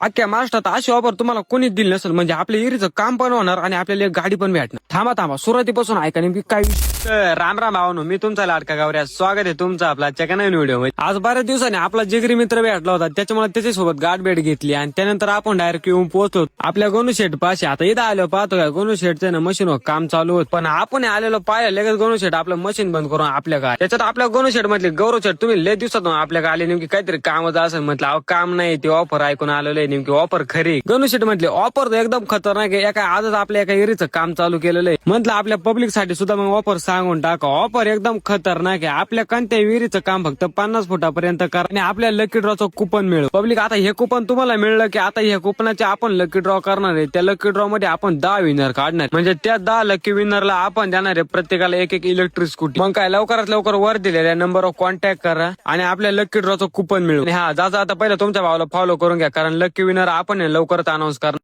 अख्ख्या महाराष्ट्रात अशी ऑफर तुम्हाला कोणीच दिली नसेल. म्हणजे आपल्या एरीचं काम पण होणार आणि आपल्याला एक गाडी पण भेटणार. थांबा सुरुवातीपासून ऐका नेमकी काय. राम राम भावनो, मी तुमचा लाडका गावऱ्या. स्वागत आहे तुमचं आपला आजच्या नवीन व्हिडिओ. आज बऱ्याच दिवसांनी आपला जिगरी मित्र भेटला होता, त्याच्यामुळे त्याच्यासोबत गाठ भेट घेतली आणि त्यानंतर आपण डायरेक्ट येऊन पोहोचलो आपल्या गोनू शेट पाशी. आता इथं आलो पाहतो का गोनू शेटचं ना मशीनवर काम चालू होत, पण आपण आलेलो पाहिलं लगेच गोनू शेट आपलं मशीन बंद करून आपल्या काय त्याच्यात आपल्या गोनू शेट म्हटले गौरव शेट तुम्ही लय दिवसातून आपल्या आले, नेमकी काहीतरी कामच असं. म्हटलं अहो काम नाही, ते ऑफर ऐकून आलेलं आहे, नेमकी ऑफर खरी. गोनू शेट म्हटले ऑफर एकदम खतरनाक आहे, एका आजच आपल्या एका एरीचं काम चालू केलेलं आहे. म्हटलं आपल्या पब्लिक साठी सुद्धा मग ऑफर सांगून टाका. ऑफर एकदम खतरनाक आहे. आपल्या कोणत्या विहिरीचं काम फक्त 50 फुटापर्यंत करा आणि आपल्या लकी ड्रॉचं कुपन मिळेल. पब्लिक आता हे कुपन तुम्हाला मिळलं की आता हे कुपनाचे आपण लकी ड्रॉ करणार आहे. त्या लकी ड्रॉ मध्ये आपण 10 विनर काढणार, म्हणजे त्या 10 लकी विनरला आपण देणार आहे प्रत्येकाला एक इलेक्ट्रिक स्कूटी. मग काय लवकरात लवकर वर दिलेल्या नंबरवर कॉन्टॅक्ट करा आणि आपल्या लकी ड्रॉचं कुपन मिळेल. हा जा आता पहिलं तुमच्या भावाला फॉलो करून घ्या, कारण लकी विनर आपण लवकरच अनाऊन्स करणार.